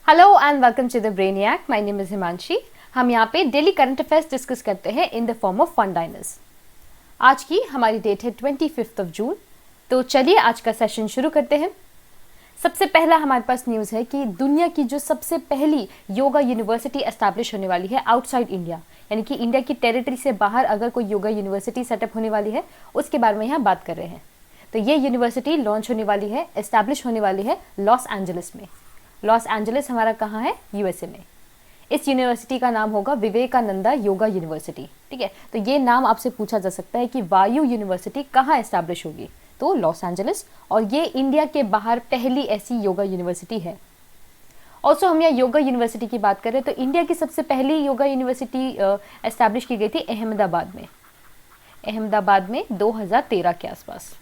Hello and welcome to the brainiac. My name is Himanshi. हम यहाँ पे डेली करंट अफेयर्स डिस्कस करते हैं in the form of fun diners. आज की हमारी डेट है 25 जून। तो चलिए आज का सेशन शुरू करते हैं। सबसे पहला हमारे पास न्यूज़ है कि दुनिया की जो सबसे पहली योगा यूनिवर्सिटी एस्टैब्लिश होने वाली है आउटसाइड इंडिया, यानी कि इंडिया की टेरिटरी से बाहर अगर कोई योगा यूनिवर्सिटी सेटअप होने वाली है उसके बारे में यहाँ बात कर रहे हैं। तो ये यूनिवर्सिटी लॉन्च होने वाली है, एस्टैब्लिश होने वाली है लॉस एंजलिस में। लॉस एंजलिस हमारा कहाँ है? यूएसए में। इस यूनिवर्सिटी का नाम होगा विवेकानंदा योगा यूनिवर्सिटी। ठीक है, तो ये नाम आपसे पूछा जा सकता है कि वायु यूनिवर्सिटी कहाँ एस्टैब्लिश होगी, तो लॉस एंजलिस, और ये इंडिया के बाहर पहली ऐसी योगा यूनिवर्सिटी है। ऑल्सो हम यहाँ योगा यूनिवर्सिटी की बात करें तो इंडिया की सबसे पहली योगा यूनिवर्सिटी एस्टैब्लिश की गई थी अहमदाबाद में 2013 के आसपास।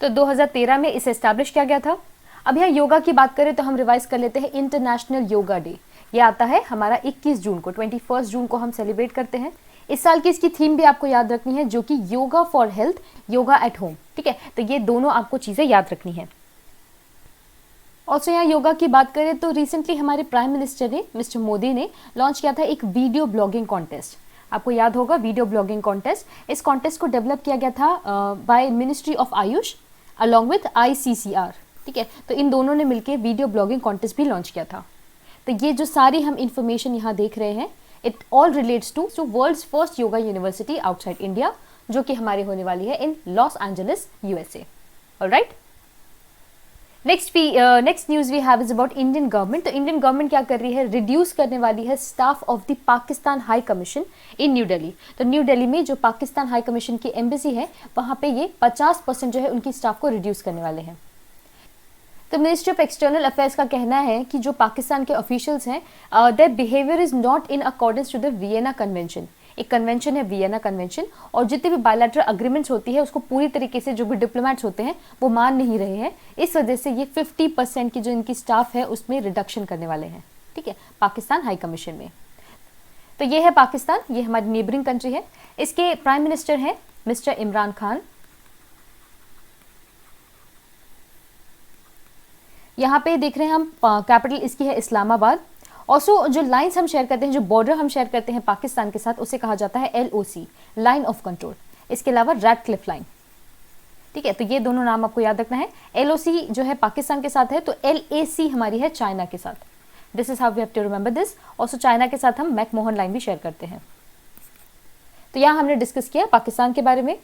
तो 2013 में इसे एस्टैब्लिश किया गया था। अब यहाँ योगा की बात करें तो हम रिवाइज कर लेते हैं इंटरनेशनल योगा डे। ये आता है हमारा 21 जून को, 21 जून को हम सेलिब्रेट करते हैं। इस साल की इसकी थीम भी आपको याद रखनी है, जो कि yoga for health, yoga at home. ठीक है, तो ये दोनों आपको चीज़ें याद रखनी है। ऑल्सो यहाँ योगा की बात करें तो रिसेंटली हमारे प्राइम मिनिस्टर ने, मिस्टर मोदी ने लॉन्च किया था एक वीडियो ब्लॉगिंग कॉन्टेस्ट। आपको याद होगा वीडियो ब्लॉगिंग कॉन्टेस्ट। इस कॉन्टेस्ट को डेवलप किया गया था by ministry of Ayush along with ICCR। ठीक है, तो इन दोनों ने मिलकर वीडियो ब्लॉगिंग कॉन्टेस्ट भी लॉन्च किया था। तो ये जो सारी हम इंफॉर्मेशन यहाँ देख रहे हैं, it all relates to world's first yoga university outside India, जो कि हमारी होने वाली है in Los Angeles USA। Alright, next news we have is about Indian government. तो इंडियन गवर्नमेंट क्या कर रही है? रिड्यूस करने वाली है staff of the Pakistan high commission in new Delhi. तो न्यू दिल्ली में जो पाकिस्तान हाई कमीशन की एम्बेसी है, वहाँ पे ये 50% जो है उनकी स्टाफ को रिड्यूस करने वाले हैं। तो मिनिस्ट्री ऑफ एक्सटर्नल अफेयर्स का कहना है कि जो पाकिस्तान के ऑफिशियल्स हैं, their behaviour is not in accordance to the Vienna convention. एक कन्वेंशन है वियना कन्वेंशन, और जितने भी बायलैटरल अग्रीमेंट्स होती है उसको पूरी तरीके से जो भी डिप्लोमेट्स होते हैं वो मान नहीं रहे हैं। इस वजह से ये 50% की जो इनकी स्टाफ है उसमें रिडक्शन करने वाले हैं। ठीक है, पाकिस्तान हाई कमीशन में। तो ये है पाकिस्तान, ये हमारी नेबरिंग कंट्री है। इसके प्राइम मिनिस्टर हैं मिस्टर इमरान खान। यहाँ पे देख रहे हैं हम, कैपिटल इसकी है इस्लामाबाद। ऑल्सो जो लाइन्स हम शेयर करते हैं, जो बॉर्डर हम शेयर करते हैं पाकिस्तान के साथ, उसे कहा जाता है LOC, लाइन ऑफ कंट्रोल। इसके अलावा रैडक्लिफ लाइन। ठीक है, तो ये दोनों नाम आपको याद रखना है। LOC जो है पाकिस्तान के साथ है, तो LAC हमारी है चाइना के साथ। This is how we have to remember this. Also China के साथ हम मैकमोहन लाइन भी शेयर करते हैं। तो यहाँ हमने डिस्कस किया पाकिस्तान के बारे में।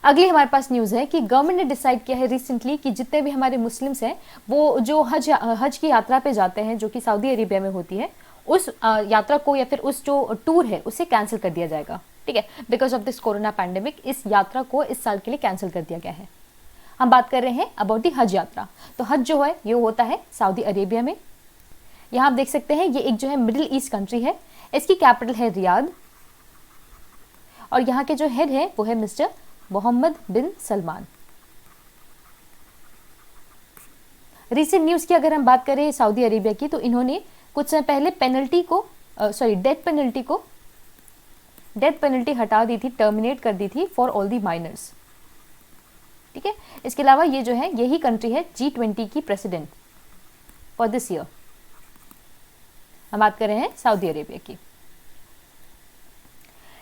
अगली हमारे पास न्यूज़ है कि गवर्नमेंट ने डिसाइड किया है रिसेंटली कि जितने भी हमारे मुस्लिम्स हैं वो जो हज की यात्रा पे जाते हैं, जो कि सऊदी अरेबिया में होती है, उस यात्रा को या फिर उस जो टूर है उसे कैंसिल कर दिया जाएगा। ठीक है, because of this corona pandemic इस यात्रा को इस साल के लिए कैंसिल कर दिया गया है। हम बात कर रहे हैं अबाउट दी हज यात्रा। तो हज जो है ये होता है सऊदी अरेबिया में। यहाँ आप देख सकते हैं ये एक जो है मिडिल ईस्ट कंट्री है। इसकी कैपिटल है रियाद, और यहाँ के जो हेड है वो है मिस्टर मोहम्मद बिन सलमान। रिसेंट न्यूज़ की अगर हम बात करें सऊदी अरेबिया की, तो इन्होंने कुछ समय पहले डेथ पेनल्टी हटा दी थी, टर्मिनेट कर दी थी फॉर ऑल दी माइनर्स। ठीक है, इसके अलावा ये जो है यही कंट्री है G20 की प्रेसिडेंट फॉर दिस ईयर। हम बात कर रहे हैं सऊदी अरेबिया की।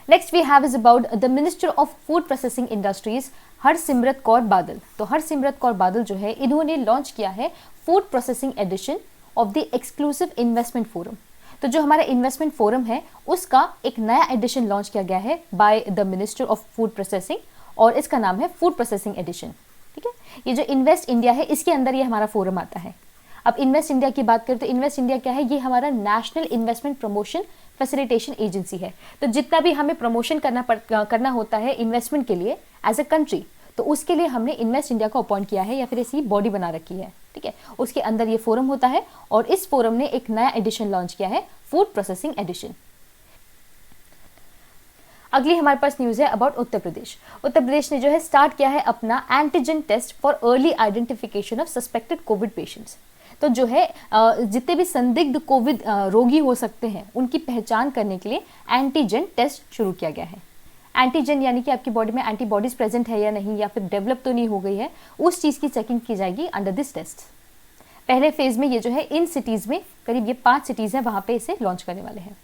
Next we have is about the minister of food processing industries Harsimrat Kaur Badal. तो हरसिमरत कौर बादल जो है इन्होंने लॉन्च किया है food processing edition of the exclusive investment forum. तो जो हमारा इन्वेस्टमेंट फोरम है उसका एक नया एडिशन लॉन्च किया गया है by the minister of food processing, और इसका नाम है फूड प्रोसेसिंग एडिशन। ठीक है, ये जो इन्वेस्ट इंडिया है इसके अंदर ये हमारा फोरम आता है। अब इन्वेस्ट इंडिया की बात करें तो इन्वेस्ट इंडिया क्या है? ये हमारा national investment promotion facilitation agency है। तो जितना भी हमें प्रमोशन करना होता है इन्वेस्टमेंट के लिए एज अ कंट्री, तो उसके लिए हमने इन्वेस्ट इंडिया को अपॉइंट किया है या फिर ऐसी बॉडी बना रखी है। ठीक है, उसके अंदर ये फोरम होता है, और इस फोरम ने एक नया एडिशन लॉन्च किया है, फूड प्रोसेसिंग एडिशन। अगली हमारे पास न्यूज़ है अबाउट उत्तर प्रदेश। उत्तर प्रदेश ने जो है स्टार्ट किया है अपना antigen test for early identification of suspected covid patients. तो जो है जितने भी संदिग्ध कोविड रोगी हो सकते हैं उनकी पहचान करने के लिए एंटीजन टेस्ट शुरू किया गया है। एंटीजन यानी कि आपकी बॉडी में एंटीबॉडीज प्रेजेंट है या नहीं, या फिर डेवलप तो नहीं हो गई है, उस चीज़ की चेकिंग की जाएगी अंडर दिस टेस्ट। पहले फेज में ये जो है इन सिटीज़ में करीब ये 5 सिटीज़ हैं, वहाँ पे इसे लॉन्च करने वाले हैं।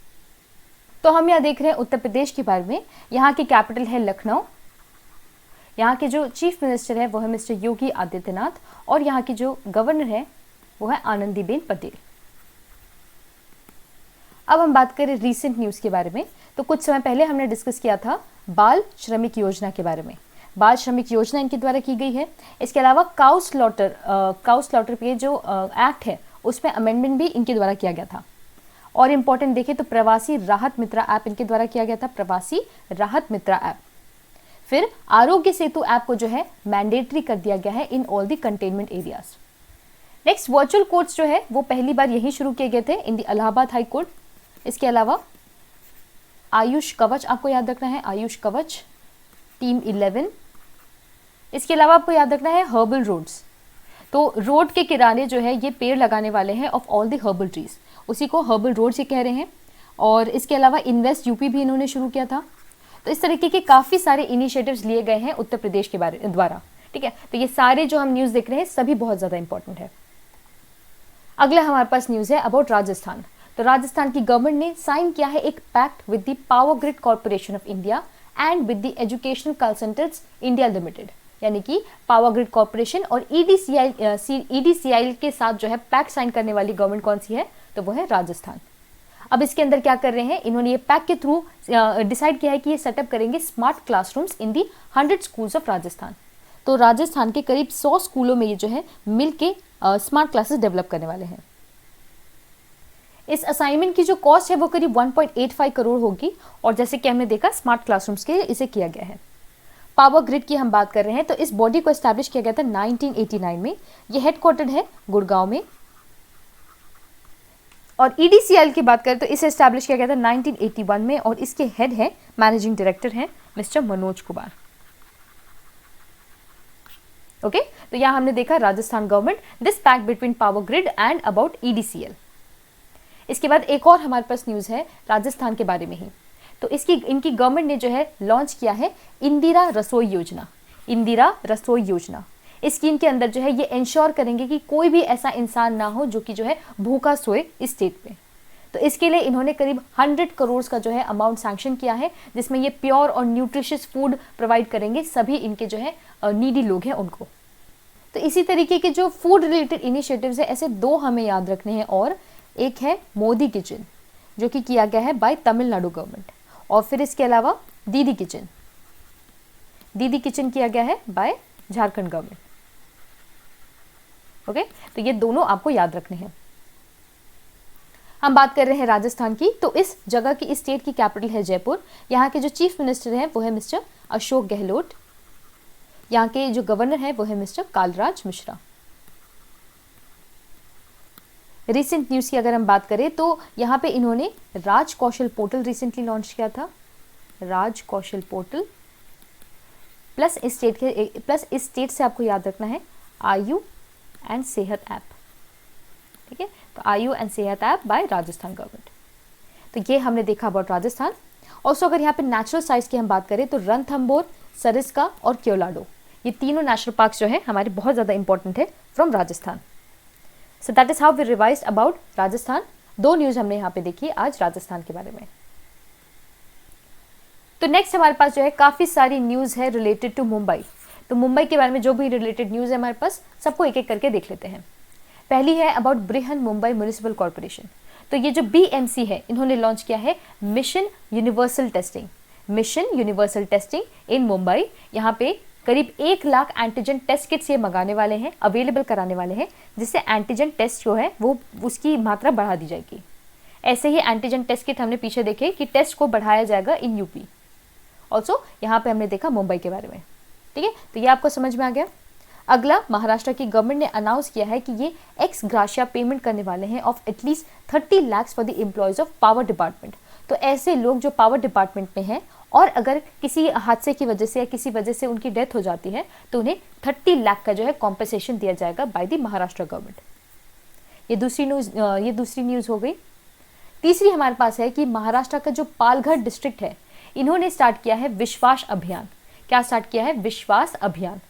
तो हम यहाँ देख रहे हैं उत्तर प्रदेश के बारे में। यहाँ की कैपिटल है लखनऊ। यहाँ के जो चीफ मिनिस्टर है वो है मिस्टर योगी आदित्यनाथ और यहाँ की जो गवर्नर है वो है आनंदीबेन पटेल। अब हम बात करें रीसेंट न्यूज़ के बारे में। तो कुछ समय पहले हमने डिस्कस किया था बाल श्रमिक योजना के बारे में। बाल श्रमिक योजना इनके द्वारा की गई है। इसके अलावा काउ स्लॉटर पे जो एक्ट है उसमें अमेंडमेंट भी इनके द्वारा किया गया था। और इम्पोर्टेंट देखें तो प्रवासी राहत मित्रा ऐप इनके द्वारा किया गया था, प्रवासी राहत मित्रा ऐप। फिर आरोग्य सेतु ऐप को जो है मैंडेटरी कर दिया गया है in all the containment areas. Next virtual courts जो है वो पहली बार यही शुरू किए गए थे in the Allahabad high court. इसके अलावा आयुष कवच आपको याद रखना है, आयुष कवच, टीम 11। इसके अलावा आपको याद रखना है हर्बल रोड्स। तो रोड के किनारे जो है ये पेड़ लगाने वाले हैं of all the herbal trees, उसी को हर्बल रोड्स ही कह रहे हैं। और इसके अलावा इन्वेस्ट यूपी भी इन्होंने शुरू किया था। तो इस तरीके के काफ़ी सारे इनिशिएटिव्स लिए गए हैं उत्तर प्रदेश के द्वारा। ठीक है, तो ये सारे जो हम न्यूज़ देख रहे हैं सभी बहुत ज़्यादा इंपॉर्टेंट है। अगला हमारे पास न्यूज़ है अबाउट राजस्थान। तो राजस्थान की गवर्नमेंट ने साइन किया है एक pact with the power grid corporation of India and with the educational consultants India limited, यानी कि पावर ग्रिड कॉर्पोरेशन और ईडीसीआई के साथ जो है पैक्ट साइन करने वाली गवर्नमेंट कौन सी है, तो वो है राजस्थान। अब इसके अंदर क्या कर रहे हैं, इन्होंने ये पैक के थ्रू डिसाइड किया है कि ये सेटअप करेंगे smart classrooms in the 100 schools of Rajasthan. तो राजस्थान के करीब 100 स्कूलों में ये जो है मिल के स्मार्ट क्लासेस डेवलप करने वाले हैं। इस असाइनमेंट की जो कॉस्ट है वो करीब 1.85 करोड़ होगी और जैसे कि हमने देखा स्मार्ट क्लासरूम्स के लिए इसे किया गया है। पावर ग्रिड की हम बात कर रहे हैं तो इस बॉडी को एस्टैब्लिश किया गया था 1989 में। ये हेडक्वार्टर्ड है गुड़गांव में। और ईडीसीएल की बात करें तो इसे एस्टैब्लिश किया गया था 1981 में और इसके हेड है, मैनेजिंग डायरेक्टर हैं मिस्टर मनोज कुमार। ओके, तो यहां हमने देखा Rajasthan government this pact between power grid and about EDCL. इसके बाद एक और हमारे पास न्यूज़ है राजस्थान के बारे में ही। तो इनकी गवर्नमेंट ने जो है लॉन्च किया है इंदिरा रसोई योजना। इंदिरा रसोई योजना इस स्कीम के अंदर जो है ये इंश्योर करेंगे कि कोई भी ऐसा इंसान ना हो जो कि जो है भूखा सोए इस स्टेट पे। तो इसके लिए इन्होंने करीब 100 करोड़ का जो है अमाउंट सैंक्शन किया है, जिसमें ये प्योर और न्यूट्रिशियस फूड प्रोवाइड करेंगे सभी इनके जो है नीडी लोग हैं उनको। तो इसी तरीके के जो फूड रिलेटेड इनिशिएटिव्स है ऐसे 2 हमें याद रखने हैं। और एक है मोदी किचन जो कि किया गया है बाय तमिलनाडु गवर्नमेंट, और फिर इसके अलावा दीदी किचन किया गया है बाय झारखंड गवर्नमेंट। ओके, तो ये दोनों आपको याद रखने हैं। हम बात कर रहे हैं राजस्थान की। तो इस जगह की, इस स्टेट की कैपिटल है जयपुर। यहाँ के जो चीफ मिनिस्टर हैं वो है मिस्टर अशोक गहलोत। यहाँ के जो गवर्नर है वो है mister Kalraj Mishra. Recent news की अगर हम बात करें तो यहाँ पे इन्होंने राज कौशल पोर्टल रिसेंटली लॉन्च किया था। राज कौशल पोर्टल प्लस इस स्टेट से आपको याद रखना है आयु एंड सेहत ऐप। ठीक है, तो आयु एंड सेहत ऐप बाय राजस्थान गवर्नमेंट। तो ये हमने देखा अबाउट राजस्थान। ऑल्सो अगर यहाँ पे नेचुरल साइट्स की हम बात करें तो रणथंभौर, सरिस्का और क्योलाडो, ये तीनों नेशनल पार्क्स जो है हमारे बहुत ज़्यादा इंपॉर्टेंट है from Rajasthan. So that is how we revised about Rajasthan. 2 news हमने यहाँ पे देखी आज राजस्थान के बारे में। तो नेक्स्ट हमारे पास जो है काफ़ी सारी न्यूज़ है रिलेटेड टू मुंबई। तो मुंबई के बारे में जो भी रिलेटेड न्यूज़ है हमारे पास सबको एक एक करके देख लेते हैं। पहली है about Brihan Mumbai municipal corporation. तो ये जो बीएमसी है इन्होंने लॉन्च किया है mission universal testing. Mission universal testing in Mumbai. यहाँ पे करीब 1 लाख एंटीजन टेस्ट किट्स ये मंगाने वाले हैं, अवेलेबल कराने वाले हैं, जिससे एंटीजन टेस्ट जो है वो उसकी मात्रा बढ़ा दी जाएगी। ऐसे ही एंटीजन टेस्ट किट हमने पीछे देखे कि टेस्ट को बढ़ाया जाएगा इन यूपी। ऑल्सो यहाँ पे हमने देखा मुंबई के बारे में। ठीक है, तो ये आपको समझ में आ गया। अगला, महाराष्ट्र की गवर्नमेंट ने अनाउंस किया है कि ये एक्स ग्राशिया पेमेंट करने वाले हैं of at least 30 lakh for the employees of power department. तो ऐसे लोग जो पावर डिपार्टमेंट में हैं और अगर किसी हादसे की वजह से या किसी वजह से उनकी डेथ हो जाती है तो उन्हें 30 लाख का जो है कॉम्पेंसेशन दिया जाएगा बाय द महाराष्ट्र गवर्नमेंट। ये दूसरी न्यूज़ हो गई। तीसरी हमारे पास है कि महाराष्ट्र का जो पालघर डिस्ट्रिक्ट है इन्होंने स्टार्ट किया है विश्वास अभियान। क्या स्टार्ट किया है? विश्वास अभियान।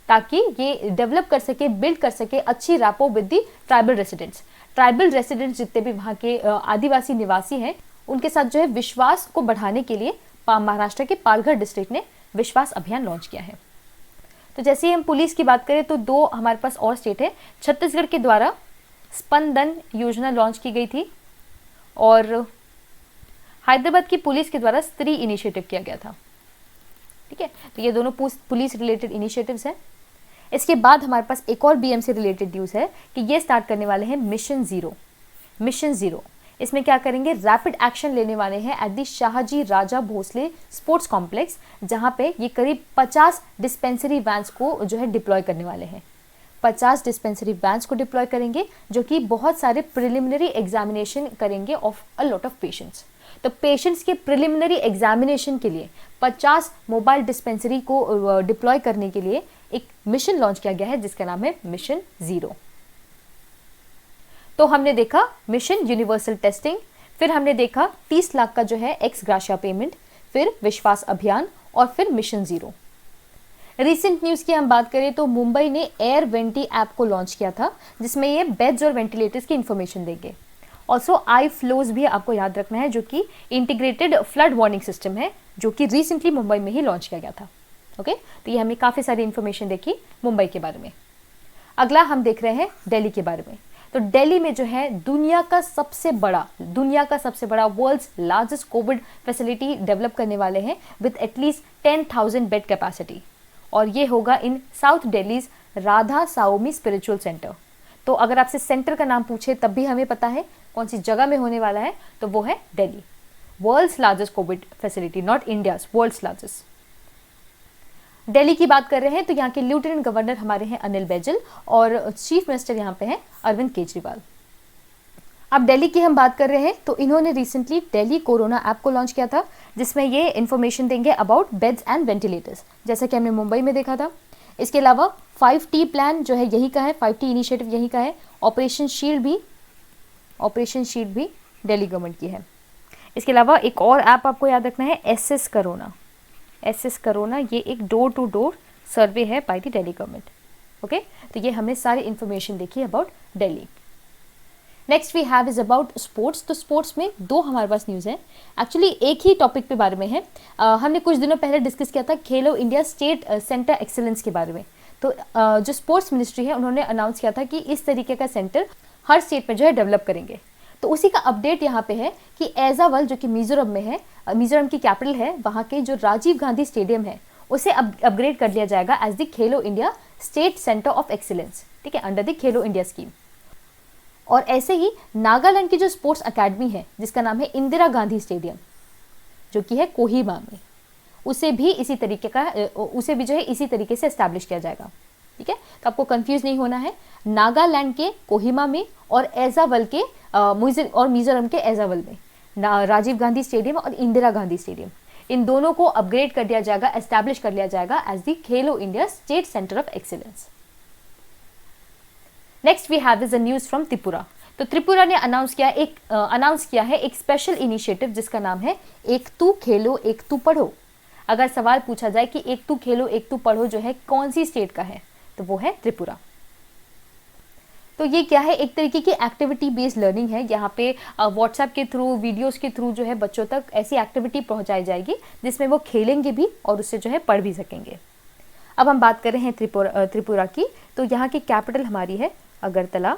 ताकि ये डेवलप कर सके, बिल्ड कर सके अच्छी rapport with the tribal residents. Tribal residents जितने भी वहाँ के आदिवासी निवासी हैं उनके साथ जो है विश्वास को बढ़ाने के लिए महाराष्ट्र के पालघर डिस्ट्रिक्ट ने विश्वास अभियान लॉन्च किया है। तो जैसे ही हम पुलिस की बात करें तो दो हमारे पास और स्टेट है। छत्तीसगढ़ के द्वारा स्पंदन योजना लॉन्च की गई थी और हैदराबाद की पुलिस के द्वारा स्त्री इनिशिएटिव किया गया था। ठीक है, तो ये दोनों पुलिस रिलेटेड इनिशिएटिव्स हैं। इसके बाद हमारे पास एक और बीएम से रिलेटेड न्यूज़ है कि ये स्टार्ट करने वाले हैं मिशन ज़ीरो। मिशन ज़ीरो इसमें क्या करेंगे, रैपिड एक्शन लेने वाले हैं at the Shahaji Raja Bhosale sports complex, जहाँ पे ये करीब 50 डिस्पेंसरी वैन्स को जो है डिप्लॉय करने वाले हैं। 50 डिस्पेंसरी वैन्स को डिप्लॉय करेंगे जो कि बहुत सारे प्रिलिमिनरी एग्जामिनेशन करेंगे of a lot of patients. तो पेशेंट्स के प्रिलिमिनरी एग्जामिनेशन के लिए 50 मोबाइल डिस्पेंसरी को डिप्लॉय करने के लिए एक मिशन लॉन्च किया गया है जिसका नाम है मिशन ज़ीरो। तो हमने देखा मिशन यूनिवर्सल टेस्टिंग, फिर हमने देखा 30 लाख का जो है एक्स ग्राशिया पेमेंट, फिर विश्वास अभियान और फिर मिशन ज़ीरो। रिसेंट न्यूज़ की हम बात करें तो मुंबई ने एयर वेंटी ऐप को लॉन्च किया था जिसमें ये बेड्स और वेंटिलेटर्स की इन्फॉर्मेशन देंगे। ऑल्सो आई फ्लोज भी आपको याद रखना है जो कि इंटीग्रेटेड फ्लड वार्निंग सिस्टम है जो कि रिसेंटली मुंबई में ही लॉन्च किया गया था। ओके, तो ये हमने काफ़ी सारी इन्फॉर्मेशन देखी मुंबई के बारे में। अगला हम देख रहे हैं दिल्ली के बारे में। तो दिल्ली में जो है दुनिया का सबसे बड़ा world's largest covid facility develop करने वाले हैं विद एटलीस्ट 10,000 बेड कैपेसिटी, और ये होगा in south Delhi's Radha Soami spiritual centre. तो अगर आपसे सेंटर का नाम पूछे तब भी हमें पता है कौन सी जगह में होने वाला है, तो वो है Delhi. World's largest covid facility, not India's, world's largest. Delhi की बात कर रहे हैं तो यहाँ के लेफ्टिनेंट गवर्नर हमारे हैं अनिल बैजल और चीफ मिनिस्टर यहाँ पे हैं अरविंद केजरीवाल। अब दिल्ली की हम बात कर रहे हैं तो इन्होंने रिसेंटली दिल्ली कोरोना ऐप को लॉन्च किया था जिसमें ये इन्फॉर्मेशन देंगे अबाउट बेड्स एंड वेंटिलेटर्स, जैसा कि हमने मुंबई में देखा था। इसके अलावा 5T प्लान जो है यहीं का है, 5T इनिशिएटिव यहीं का है। ऑपरेशन शील्ड भी दिल्ली गवर्नमेंट की है। इसके अलावा एक और ऐप आपको याद रखना है, एसएस करोना, ये एक डोर टू डोर सर्वे है by the Delhi government. Okay, तो ये हमने सारी इन्फॉर्मेशन देखी about Delhi. Next we have is about sports. तो स्पोर्ट्स में दो हमारे पास न्यूज़ है, एक्चुअली एक ही टॉपिक पे बारे में है। हमने कुछ दिनों पहले डिस्कस किया था खेलो इंडिया स्टेट सेंटर एक्सीलेंस के बारे में। तो जो स्पोर्ट्स मिनिस्ट्री है उन्होंने अनाउंस किया था कि इस तरीके का सेंटर हर स्टेट में जो है डेवलप करेंगे। तो उसी का अपडेट यहाँ पे है कि एजावल जो कि मिजोरम में है, मिजोरम की कैपिटल है, वहाँ के जो राजीव गांधी स्टेडियम है उसे अपग्रेड कर दिया जाएगा as the Khelo India state centre of excellence, ठीक है, under the Khelo India scheme. और ऐसे ही नागालैंड की जो स्पोर्ट्स अकेडमी है जिसका नाम है इंदिरा गांधी स्टेडियम जो कि है कोहिमा में, उसे भी इसी तरीके से एस्टैब्लिश किया जाएगा। ठीक है, तो आपको कंफ्यूज नहीं होना है, नागालैंड के कोहिमा में और एजावल के मिजोरम के एजावल में राजीव गांधी स्टेडियम और इंदिरा गांधी स्टेडियम, इन दोनों को अपग्रेड कर दिया जाएगा, एस्टैब्लिश कर लिया जाएगा as the Khelo India state centre of excellence. Next we have is a news from Tripura. तो त्रिपुरा ने अनाउंस किया है एक स्पेशल इनिशिएटिव जिसका नाम है एक तू खेलो एक तू पढ़ो। अगर सवाल पूछा जाए कि एक तू खेलो एक तू पढ़ो जो है कौन सी स्टेट का है, तो वो है त्रिपुरा। तो ये क्या है, एक तरीके की एक्टिविटी बेस्ड लर्निंग है। यहाँ पे व्हाट्सएप के थ्रू, वीडियोस के थ्रू जो है बच्चों तक ऐसी एक्टिविटी पहुँचाई जाएगी जिसमें वो खेलेंगे भी और उससे जो है पढ़ भी सकेंगे। अब हम बात कर रहे हैं त्रिपुरा की। तो यहाँ की कैपिटल हमारी है अगरतला।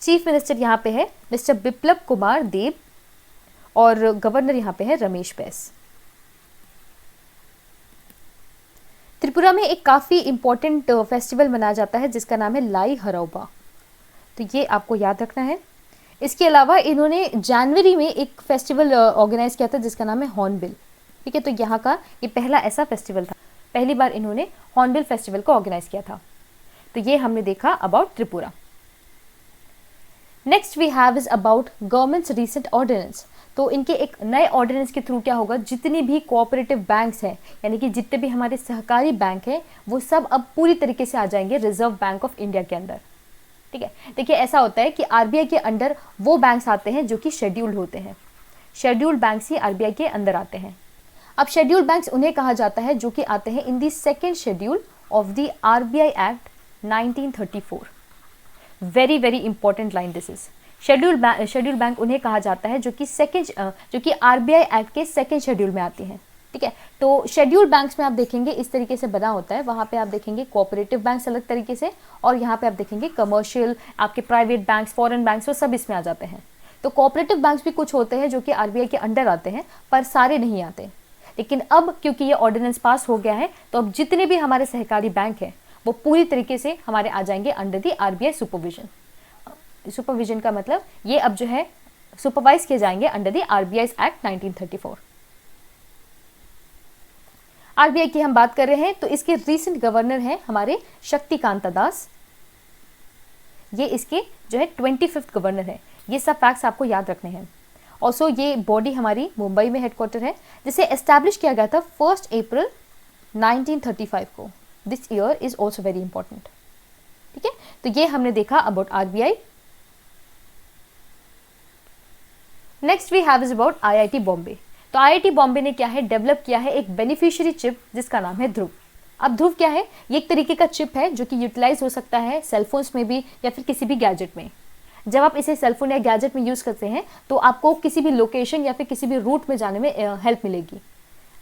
चीफ मिनिस्टर यहाँ पे है मिस्टर बिप्लब कुमार देब और गवर्नर यहाँ पे है रमेश बैस। त्रिपुरा में एक काफ़ी इम्पॉर्टेंट फेस्टिवल मनाया जाता है जिसका नाम है लाई हरौबा, तो ये आपको याद रखना है। इसके अलावा इन्होंने जनवरी में एक फेस्टिवल ऑर्गेनाइज किया था जिसका नाम है हॉर्नबिल। ठीक है, तो यहाँ का ये पहला ऐसा फेस्टिवल था, पहली बार इन्होंने हॉर्नबिल फेस्टिवल को ऑर्गेनाइज किया था। तो ये हमने देखा about Tripura. Next we have is about government's recent ordinance. तो इनके एक नए ऑर्डिनेंस के थ्रू क्या होगा, जितनी भी कोऑपरेटिव बैंक्स हैं, यानी कि जितने भी हमारे सहकारी बैंक हैं, वो सब अब पूरी तरीके से आ जाएंगे रिजर्व बैंक ऑफ इंडिया के अंदर। ठीक है, देखिए ऐसा होता है कि आरबीआई के अंडर वो बैंक्स आते हैं जो कि शेड्यूल्ड होते हैं, शेड्यूल्ड बैंक्स ही आरबीआई के अंदर आते हैं। अब शेड्यूल्ड बैंक्स उन्हें कहा जाता है जो कि आते हैं in the second schedule of the RBI Act 1934. Very very important line this is. Schedule bank उन्हें कहा जाता है जो कि आरबीआई एक्ट के सेकेंड शेड्यूल में आती हैं। ठीक है, तो शेड्यूल बैंक्स में आप देखेंगे इस तरीके से बना होता है। वहाँ पे आप देखेंगे कोऑपरेटिव बैंक्स अलग तरीके से, और यहाँ पे आप देखेंगे कमर्शियल, आपके प्राइवेट बैंक्स, फॉरेन बैंक्स, वो सब इसमें आ जाते हैं। तो कोऑपरेटिव बैंक्स भी कुछ होते हैं जो कि आरबीआई के अंडर आते हैं, पर सारे नहीं आते। लेकिन अब क्योंकि ये ऑर्डिनेंस पास हो गया है, तो अब जितने भी हमारे सहकारी बैंक हैं वो पूरी तरीके से हमारे आ जाएंगे under the RBI supervision. Supervision का मतलब ये अब जो है सुपरवाइज किए जाएंगे under the RBI act 1934। RBI की हम बात कर रहे हैं तो इसके रीसेंट गवर्नर हैं हमारे शक्तिकांता दास। ये इसके जो है 25th गवर्नर है। ये सब फैक्ट्स आपको याद रखने हैं। ऑल्सो ये बॉडी हमारी मुंबई में हेडक्वार्टर है, जिसे एस्टैब्लिश किया गया था 1 अप्रैल 1935 को। This year is also very important. ठीक है, तो ये हमने देखा about RBI. Next we have is about IIT Bombay. तो आईआईटी बॉम्बे ने क्या है, डेवलप किया है एक बेनिफिशियरी चिप जिसका नाम है ध्रुव। अब ध्रुव क्या है, ये एक तरीके का चिप है जो कि यूटिलाइज हो सकता है सेलफोन्स में भी या फिर किसी भी गैजेट में। जब आप इसे सेलफोन या गैजेट में यूज करते हैं तो आपको किसी भी लोकेशन या फिर किसी भी रूट में जाने में हेल्प मिलेगी।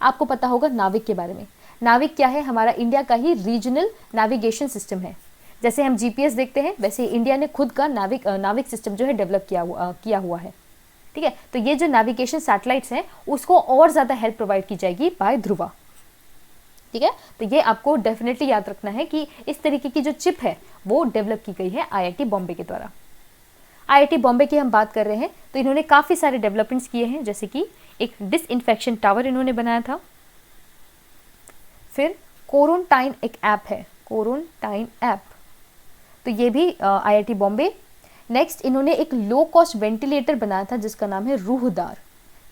आपको पता होगा नाविक के बारे में। नाविक क्या है, हमारा इंडिया का ही रीजनल नेविगेशन सिस्टम है। जैसे हम जीपीएस देखते हैं वैसे इंडिया ने खुद का नाविक सिस्टम जो है डेवलप किया हुआ है। ठीक है, तो ये जो नेविगेशन सैटेलाइट्स हैं उसको और ज़्यादा हेल्प प्रोवाइड की जाएगी बाय ध्रुवा। ठीक है, तो ये आपको डेफिनेटली याद रखना है कि इस तरीके की जो चिप है वो डेवलप की गई है आईआईटी बॉम्बे के द्वारा। आईआईटी बॉम्बे की हम बात कर रहे हैं तो इन्होंने काफ़ी सारे डेवलपमेंट्स किए हैं, जैसे कि एक डिसइंफेक्शन टावर इन्होंने बनाया था। फिर क्वारंटाइन एक ऐप है, क्वारंटाइन ऐप, तो ये भी आईआईटी बॉम्बे। नेक्स्ट इन्होंने एक लो कॉस्ट वेंटिलेटर बनाया था जिसका नाम है रूहदार।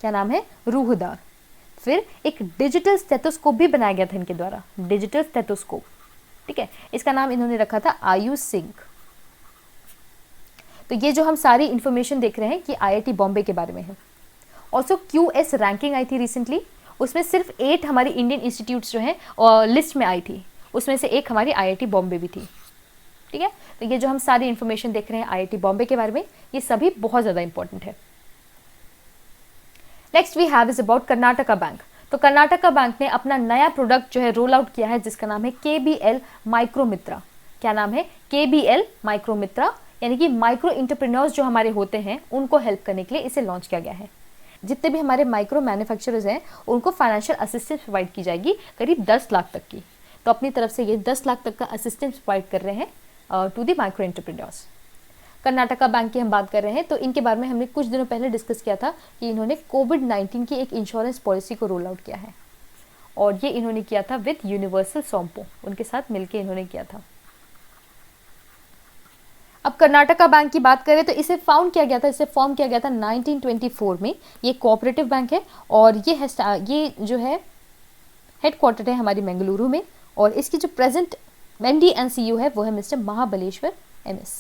क्या नाम है, रूहदार। फिर एक डिजिटल स्टेथोस्कोप भी बनाया गया था इनके द्वारा, डिजिटल स्टेथोस्कोप। ठीक है, इसका नाम इन्होंने रखा था आयुष सिंह। तो ये जो हम सारी इंफॉर्मेशन देख रहे हैं कि आईआईटी बॉम्बे के बारे में है। ऑल्सो क्यूएस रैंकिंग आई थी रिसेंटली, उसमें सिर्फ 8 हमारी इंडियन इंस्टीट्यूट्स जो हैं लिस्ट में आई थी, उसमें से एक हमारी आईआईटी बॉम्बे भी थी। ठीक है, तो ये जो हम सारी इंफॉर्मेशन देख रहे हैं आईआईटी बॉम्बे के बारे में, ये सभी बहुत ज़्यादा इंपॉर्टेंट है। Next we have is about Karnataka bank. तो कर्नाटका बैंक ने अपना नया प्रोडक्ट जो है रोल आउट किया है जिसका नाम है केबीएल माइक्रोमित्रा। क्या नाम है, केबीएल माइक्रोमित्रा, यानी कि माइक्रो इंटरप्रेन्योर्स जो हमारे होते हैं उनको हेल्प करने के लिए इसे लॉन्च किया गया है। जितने भी हमारे माइक्रो मैन्युफैक्चरर्स हैं उनको फाइनेंशियल असिस्टेंस प्रोवाइड की जाएगी करीब 10 लाख तक की। तो अपनी तरफ से ये 10 लाख तक का असिस्टेंस प्रोवाइड कर रहे हैं to the micro entrepreneurs. Karnataka bank की हम बात कर रहे हैं तो इनके बारे में हमने कुछ दिनों पहले डिस्कस किया था कि इन्होंने कोविड-19 की एक इंश्योरेंस पॉलिसी को रोल आउट किया है, और ये इन्होंने किया था विद यूनिवर्सल सोम्पो, उनके साथ मिलकर इन्होंने किया था। अब कर्नाटका बैंक की बात करें तो इसे फॉर्म किया गया था 1924 में। ये कोऑपरेटिव बैंक है और ये जो है हेडक्वार्टर है हमारी बेंगलुरु में, और इसकी जो प्रेजेंट एमडी एंड सीईओ है वो है मिस्टर महाबलेश्वर एमएस।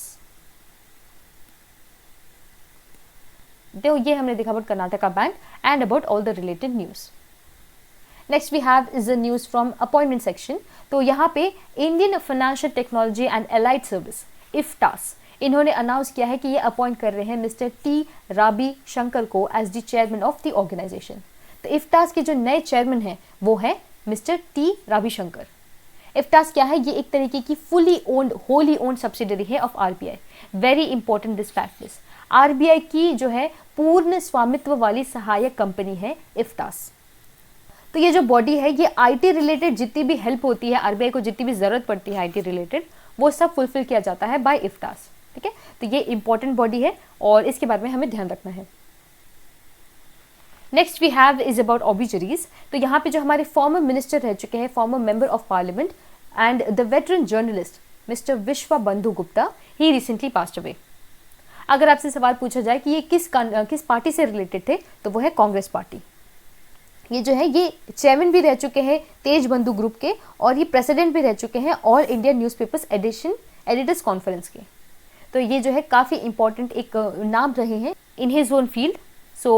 तो ये हमने देखा about Karnataka bank and about all the related news. Next we have is a news from appointment section. तो यहाँ पे Indian financial technology and allied service IFTAS, इन्होंने अनाउंस किया है कि ये अपॉइंट कर रहे हैं मिस्टर टी राबी शंकर को as the chairman of the organisation. तो इफ्टास के जो नए चेयरमैन हैं वो है mister T Rabi Shankar. IFTAS क्या है, ये एक तरीके की fully owned wholly owned subsidiary है of RBI. Very important this fact is, RBI की जो है पूर्ण स्वामित्व वाली सहायक कंपनी है इफ्टास। तो ये जो बॉडी है ये आईटी रिलेटेड जितनी भी हेल्प होती है आरबीआई को, जितनी भी जरूरत पड़ती है आईटी रिलेटेड, वो सब फुलफिल किया जाता है बाय इफ्टास। ठीक है, तो ये इंपॉर्टेंट बॉडी है और इसके बारे में हमें ध्यान रखना है। Next we have is about obituaries. तो यहाँ पे जो हमारे फॉर्मर मिनिस्टर रह चुके हैं, farmer member of parliament and the veteran journalist mister Vishwa Bandhu Gupta, he recently passed away. अगर आपसे सवाल पूछा जाए कि ये किस पार्टी से रिलेटेड थे तो वो है कांग्रेस पार्टी। ये जो है ये चेयरमैन भी रह चुके हैं तेज बंधु ग्रुप के, और ये प्रेसिडेंट भी रह चुके हैं all India newspapers editors conference के। तो ये जो है काफ़ी इंपॉर्टेंट एक नाम रहे हैं in his own field. So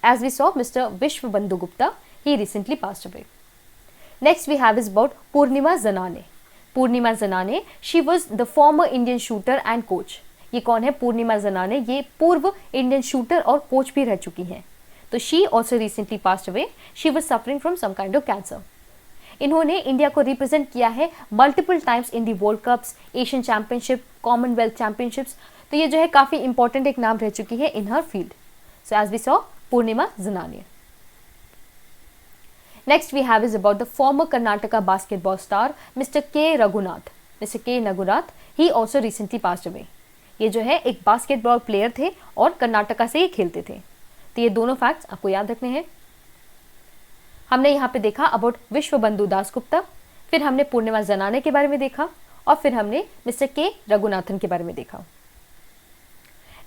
as we saw mister Vishwa Bandhu Gupta, he recently passed away. Next we have is about Purnima Janane. Purnima Janane, she was the former Indian shooter and coach. ये कौन है? पूर्णिमा जनाने, ये पूर्व इंडियन शूटर और कोच भी रह चुकी हैं। तो she also recently passed away, she was suffering from some kind of cancer. इन्होंने इंडिया को रिप्रेजेंट किया है multiple times in the world cups, Asian championship, commonwealth championships. तो ये जो है काफ़ी इंपॉर्टेंट एक नाम रह चुकी है in her field. So as we saw, Purnima Janane. Next we have is about the former Karnataka basketball star Mr. K. Raghunath. Mr. K. Raghunath, he also recently passed away. ये जो है एक बास्केटबॉल प्लेयर थे और कर्नाटका से ये खेलते थे। तो ये दोनों फैक्ट्स आपको याद रखने हैं। हमने यहाँ पे देखा अबाउट विश्व बंधु दास गुप्ता, फिर हमने पूर्णिमा जनाने के बारे में देखा और फिर हमने मिस्टर के रघुनाथन के बारे में देखा।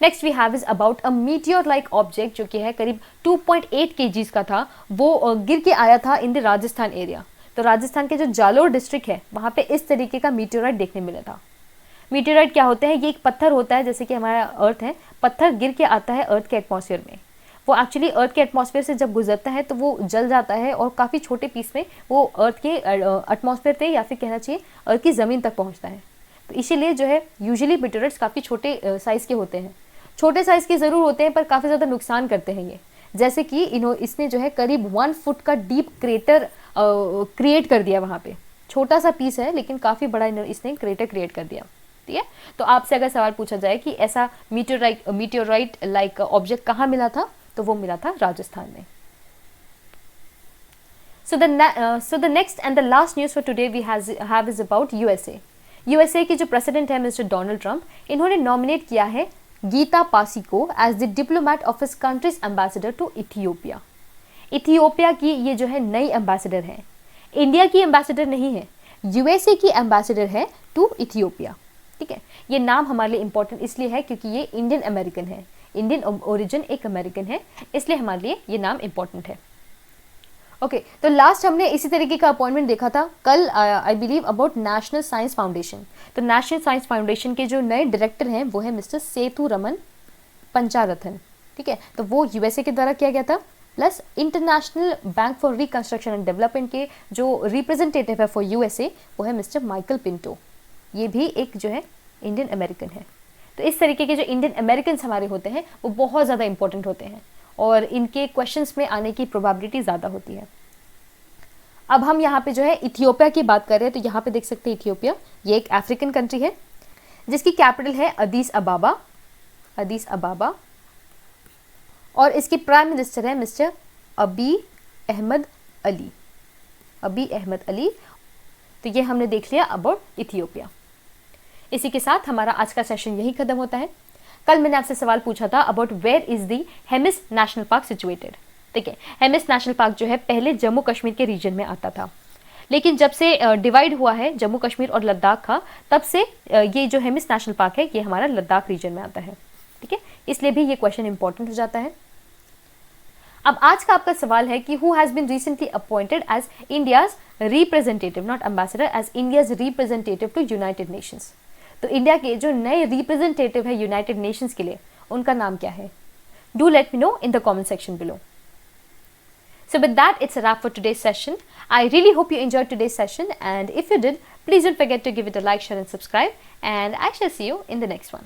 Next we have is about a meteor like object जो कि है करीब 2.8 kgs का था, वो गिर के आया था इन द राजस्थान एरिया। तो राजस्थान के जो जालोर डिस्ट्रिक्ट है वहाँ पे इस तरीके का मीटियोराइट देखने मिला था। मीटियोराइट क्या होते हैं? ये एक पत्थर होता है, जैसे कि हमारा अर्थ है, पत्थर गिर के आता है अर्थ के एटमॉस्फेयर में। वो एक्चुअली अर्थ के एटमॉस्फेयर से जब गुजरता है तो वो जल जाता है और काफ़ी छोटे पीस में वो अर्थ के एटमॉस्फेयर से या फिर कहना चाहिए अर्थ की ज़मीन तक पहुँचता है। तो इसीलिए जो है यूजुअली मीटियोराइट्स काफ़ी छोटे साइज़ के होते हैं। छोटे साइज़ के ज़रूर होते हैं पर काफ़ी ज़्यादा नुकसान करते हैं ये। जैसे कि इसने जो है करीब 1 फुट का डीप क्रेटर क्रिएट कर दिया वहाँ पे। छोटा सा पीस है लेकिन काफ़ी बड़ा इसने क्रेटर क्रिएट कर दिया। ठीक है, तो आपसे अगर सवाल पूछा जाए कि ऐसा मीटियोराइट लाइक ऑब्जेक्ट कहाँ मिला था, तो वो मिला था राजस्थान में। So the next and the last news for today we have is about USA. USA के जो प्रेसिडेंट है मिस्टर डोनाल्ड ट्रंप, इन्होंने नॉमिनेट किया है गीता पासी को as the diplomat of his country's ambassador to Ethiopia. Ethiopia की ये जो है नई एम्बेसडर है, इंडिया की एम्बेसडर नहीं है, यूएसए की एम्बेसडर है टू इथियोपिया। ठीक है, ये नाम हमारे लिए इंपॉर्टेंट इसलिए है क्योंकि ये इंडियन अमेरिकन है, इंडियन ओरिजिन एक अमेरिकन है, इसलिए हमारे लिए ये नाम इंपॉर्टेंट है। ओके, तो लास्ट हमने इसी तरीके का अपॉइंटमेंट देखा था कल, I believe about national science foundation. तो नेशनल साइंस फाउंडेशन के जो नए डायरेक्टर हैं वो है मिस्टर सेतु रमन पंचारथन। ठीक है, तो वो यूएसए के द्वारा किया गया था। Plus international bank for reconstruction and development के जो रिप्रेजेंटेटिव है फॉर यूएसए वो है मिस्टर माइकल पिंटो, ये भी एक जो है इंडियन अमेरिकन है। तो इस तरीके के जो इंडियन अमेरिकन हमारे होते हैं वो बहुत ज़्यादा इंपॉर्टेंट होते हैं और इनके क्वेश्चंस में आने की प्रोबेबिलिटी ज़्यादा होती है। अब हम यहाँ पे जो है इथियोपिया की बात कर रहे हैं, तो यहाँ पे देख सकते हैं इथियोपिया, ये एक अफ्रीकन कंट्री है जिसकी कैपिटल है अदीस अबाबा, और इसकी प्राइम मिनिस्टर है मिस्टर अबी अहमद अली। तो ये हमने देख लिया अबाउट इथियोपिया। इसी के साथ हमारा आज का सेशन यही खत्म होता है। कल मैंने आपसे सवाल पूछा था about where is the Hemis national park situated. ठीक है, हेमिस नेशनल पार्क जो है पहले जम्मू कश्मीर के रीजन में आता था, लेकिन जब से डिवाइड हुआ है जम्मू कश्मीर और लद्दाख का, तब से ये जो हेमिस नेशनल पार्क है ये हमारा लद्दाख रीजन में आता है। ठीक है, इसलिए भी ये क्वेश्चन इंपॉर्टेंट हो जाता है। अब आज का आपका सवाल है कि who has been recently appointed as India's representative, not ambassador, as India's representative to United Nations. तो इंडिया के जो नए रिप्रेजेंटेटिव है यूनाइटेड नेशंस के लिए, उनका नाम क्या है? Do let me know in the comment section below. So with that, it's a wrap for today's session. I really hope you enjoyed today's session, and if you did, please don't forget to give it a like, share and subscribe, and I shall see you in the next one.